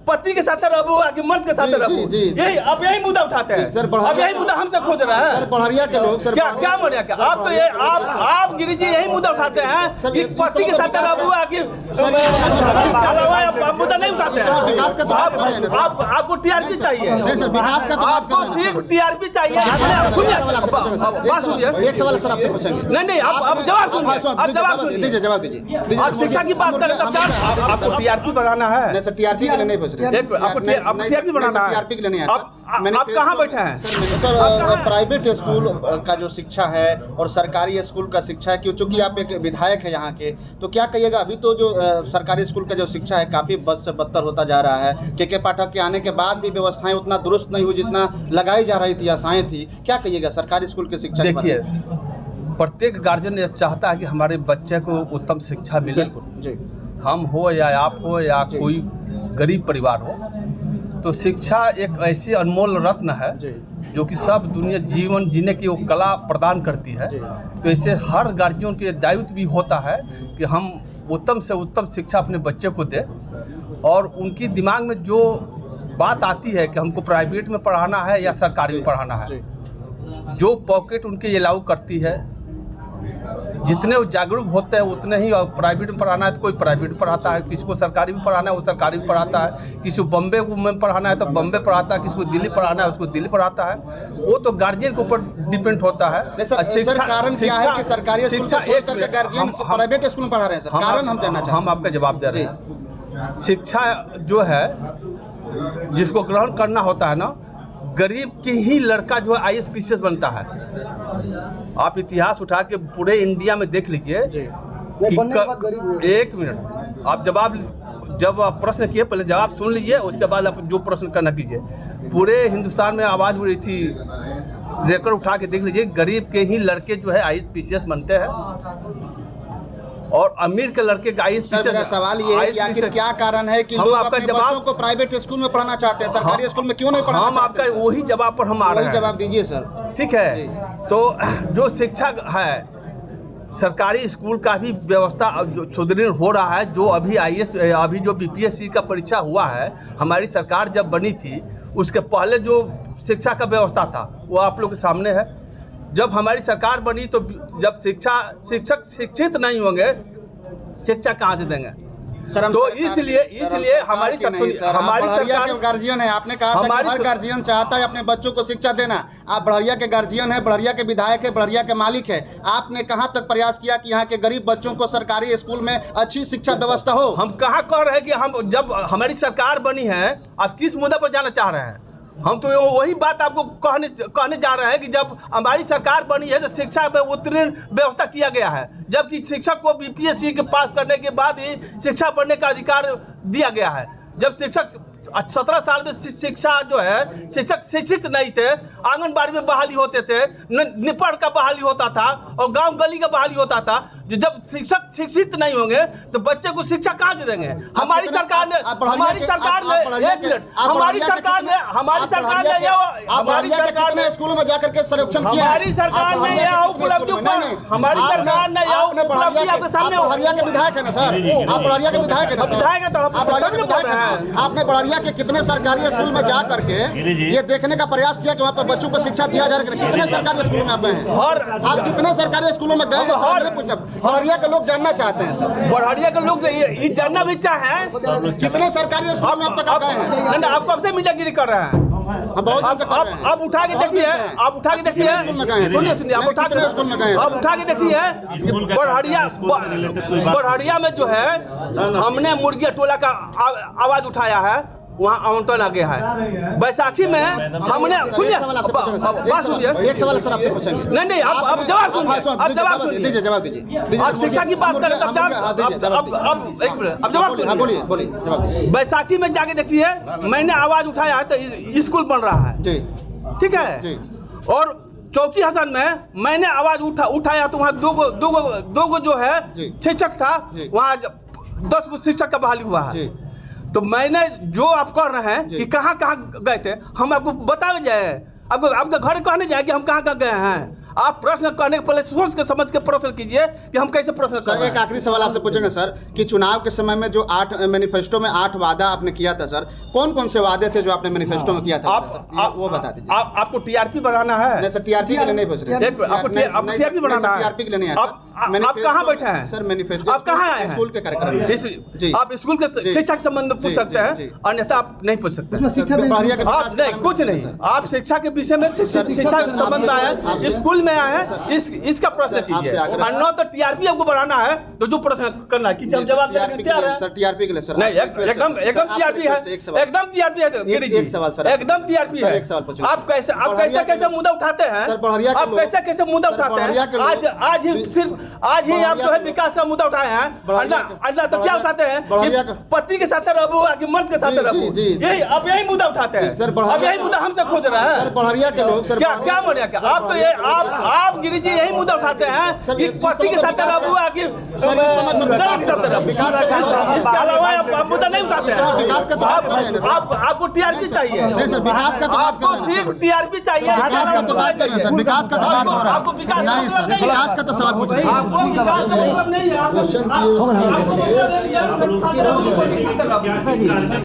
पति के साथ रहू कि मर्द के साथ रहू, यही आप यही मुद्दा उठाते हैं। अब यही मुद्दा हमसे खोज रहे हैं। बढ़िया के लोग सर क्या क्या बोलिए क्या आप तो ये आप गिरी जी यही मुद्दा उठाते हैं कि पति के साथ रहू कि इसके अलावा आप मुद्दा नहीं उठाते हैं। विकास का तो आपको टीआरपी चाहिए, विकास का तो आपको सिर्फ टीआरपी चाहिए। बात सुनिए, एक सवाल सर आपसे पूछेंगे। नहीं आप जवाब सुनिए, आप जवाब सुनिए, जवाब दीजिए। आप शिक्षा की बात करें तब आपको टीआरपी बढ़ाना है। नहीं सर, टीआरपी के लिए नहीं पूछ रहे, आपको टीआरपी बढ़ाना है। टीआरपी के लिए नहीं है। आप कहाँ बैठे हैं सर? प्राइवेट स्कूल का जो शिक्षा है और सरकारी स्कूल का शिक्षा है, क्योंकि आप एक विधायक है यहाँ के, तो क्या कहिएगा? अभी तो जो सरकारी स्कूल का जो शिक्षा है काफ़ी बद से बदतर होता जा रहा है। के पाठक के आने के बाद भी व्यवस्थाएं उतना दुरुस्त नहीं हुई जितना लगाई जा रही थी, आशाएं थी। क्या कहिएगा सरकारी स्कूल के शिक्षा? देखिए, प्रत्येक गार्जियन ये चाहता है कि हमारे बच्चे को उत्तम शिक्षा मिले, जी, हम हो या आप हो या कोई गरीब परिवार हो। तो शिक्षा एक ऐसी अनमोल रत्न है जो कि सब दुनिया जीवन जीने की वो कला प्रदान करती है। तो ऐसे हर गार्जियन के दायित्व भी होता है कि हम उत्तम से उत्तम शिक्षा अपने बच्चे को दें, और उनकी दिमाग में जो बात आती है कि हमको प्राइवेट में पढ़ाना है या सरकारी में पढ़ाना है, जो पॉकेट उनके ये लागू करती है, जितने वो जागरूक होते हैं उतने ही। प्राइवेट में पढ़ाना है तो कोई प्राइवेट में पढ़ाता है, किसी को सरकारी में पढ़ाना है वो सरकारी में पढ़ाता है, किसी को बम्बे में पढ़ाना है तो बम्बे पढ़ाता है, किसी को दिल्ली पढ़ाना है उसको दिल्ली पढ़ाता है। वो तो गार्जियन के ऊपर डिपेंड होता है। सर कारण क्या है कि सरकारी शिक्षा गार्जियन प्राइवेट स्कूल में पढ़ा रहे हैं सर? कारण हम जानना चाहते हैं। हम आपका जवाब दे रहे हैं। शिक्षा जो है जिसको ग्रहण करना होता है ना, गरीब के ही लड़का जो है IAS PCS बनता है। आप इतिहास उठा के पूरे इंडिया में देख लीजिए। एक मिनट, आप जब आप प्रश्न किए पहले जवाब सुन लीजिए, उसके बाद आप जो प्रश्न करना कीजिए। पूरे हिंदुस्तान में आवाज़ उड़ रही थी, रिकॉर्ड उठा के देख लीजिए, गरीब के ही लड़के जो है IAS PCS बनते हैं और अमीर के लड़के का IAS PCS। मेरा सवाल ये है कि आखिर क्या कारण है कि लोग अपने बच्चों को प्राइवेट स्कूल में पढ़ाना चाहते हैं, सरकारी स्कूल में क्यों नहीं पढ़ाना चाहते? हम आपका वही जवाब पर हम आ रहे हैं। जवाब दीजिए सर। ठीक है, तो जो शिक्षा है सरकारी स्कूल का भी व्यवस्था सुदृढ़ हो रहा है। जो अभी जो BPSC का परीक्षा हुआ है, हमारी सरकार जब बनी थी उसके पहले जो शिक्षा का व्यवस्था था वो आप लोग के सामने है। जब हमारी सरकार बनी तो जब शिक्षक शिक्षित नहीं होंगे, शिक्षा कहाँ से देंगे? तो इसलिए हमारी सरकार गार्जियन है। आपने कहा था कि हर गार्जियन चाहता है अपने बच्चों को शिक्षा देना। आप बड़हरिया के गार्जियन है, बड़हरिया के विधायक है, बड़हरिया के मालिक है। आपने कहाँ तक प्रयास किया कि यहाँ के गरीब बच्चों को सरकारी स्कूल में अच्छी शिक्षा व्यवस्था हो? हम कहाँ कह रहे हैं कि हम जब हमारी सरकार बनी है, आप किस मुद्दे पर जाना चाह रहे हैं? हम तो वही बात आपको कहने जा रहे हैं कि जब हमारी सरकार बनी है तो शिक्षा में उत्तीर्ण व्यवस्था किया गया है, जबकि शिक्षक को BPSC के पास करने के बाद ही शिक्षा पढ़ने का अधिकार दिया गया है। जब शिक्षक 17 साल में शिक्षा जो है, शिक्षक शिक्षित नहीं थे, आंगनबाड़ी में बहाली होते थे, निपड़ का बहाली होता था और गांव गली का बहाली होता था। जब शिक्षक शिक्षित नहीं होंगे तो बच्चे को शिक्षा कहाँ से देंगे? हमारी सरकार ने स्कूलों में जाकर के सर्वेक्षण किया। हमारी सरकार ने यह उपलब्धि आपके सामने। बड़हरिया के विधायक है ना सर? आप बड़हरिया के विधायक है ना? विधायक है तो आपने बड़हरिया के कितने सरकारी स्कूल में जा करके ये देखने का प्रयास किया कि वहाँ पर बच्चों को शिक्षा दिया जा रहा है? कितने सरकारी स्कूलों में आप गए हैं? और आप कितने सरकारी स्कूलों में गए? बड़हरिया के लोग जानना चाहते हैं सर। बड़हरिया के लोग ये जानना भी चाहे कितने सरकारी स्कूल में अब तक गए हैं? आप कब से मीडियागिरी कर रहे हैं? आप उठा के देखिए, आप उठा के देखिए, सुनिए, आप उठा के देखिए, बड़हरिया में जो है हमने मुर्गिया टोला का आवाज उठाया है, वहाँ आमंत्रण आ गया है। बैसाखी में हमने बात सुनिए, एक सवाल सर आपसे पूछेंगे। नहीं आप जवाब सुनिए, आप जवाब सुनिए, जवाब दीजिए। आप शिक्षा की बात करें तब अब जवाब सुनिए। बोलिए। बैसाखी में जाके देखिए, मैंने आवाज उठाया है तो स्कूल बन रहा है, ठीक है। और चौकी हसन में मैंने आवाज उठाया तो वहाँ दो गो जो है शिक्षक था, वहाँ 10 गो शिक्षक का बहाली हुआ है। तो मैंने जो आप कह रहे हैं कि कहाँ गए थे, हम आपको बता जाए, आपका घर कहने जाए कि हम कहाँ गए हैं। आप प्रश्न करने के पहले सोच के समझ के प्रश्न कीजिए कि हम कैसे प्रश्न कर सर रहे एक हैं। आखिरी सवाल आपसे पूछेंगे सर कि चुनाव के समय में जो 8 मैनिफेस्टो में 8 वादा आपने किया था सर, कौन कौन से वादे थे जो आपने मैनिफेस्टो में किया था? वो बता दीजिए। आपको टीआरपी बढ़ाना है। नहीं सर, टीआरपी के लिए नहीं पूछ रहे। आपको टीआरपी बढ़ाना है। टीआरपी के लिए नहीं है आप कहाँ बैठे हैं सर? मैनिफेस्टो आप कहाँ आए हैं? स्कूल के कार्यक्रम में। जी आप स्कूल के शिक्षा के संबंध में पूछ सकते हैं, अन्यथा आप नहीं पूछ सकते। आप नहीं, कुछ नहीं, आप शिक्षा के विषय में शिक्षा के संबंध में आए हैं, स्कूल में आए हैं, इसका प्रश्न कीजिए। और न तो टीआरपी आपको बढ़ाना है, तो जो प्रश्न करना है कि जब जवाब देने के लिए तैयार है। सर टीआरपी के लिए सर नहीं, एकदम टीआरपी है, एकदम टीआरपी है गिरी जी, एक सवाल सर, एकदम टीआरपी है। एक सवाल पूछिए। आप कैसे मुद्दा उठाते हैं? आप कैसे मुद्दा उठाते हैं? आज ही आप जो है विकास का मुद्दा उठाए हैं, अन्ना तो क्या उठाते हैं कि पति के साथ रहूं कि मर्द के साथ रहूं, यही आप यही मुद्दा उठाते हैं। अब यही मुद्दा हमसे खोज रहे हैं। सर पढ़रिया के लोग सर क्या बढ़िया क्या आप तो ये आप गिरी जी यही मुद्दा उठाते हैं कि पति के साथ रहूं कि मर्द के साथ रहूं, इसके अलावा आप मुद्दा नहीं उठाते हैं। विकास का तो आपको टीआरपी चाहिए। नहीं सर, विकास का तो बात आपको सिर्फ टीआरपी चाहिए। विकास का तो बात करिए सर, विकास का तो बात हो रहा है। आपको विकास का नहीं सर, मतलब नहीं है। विकास का तो सवाल पूछ रहे हैं। आपको विकास का मतलब नहीं है। आपको मतलब है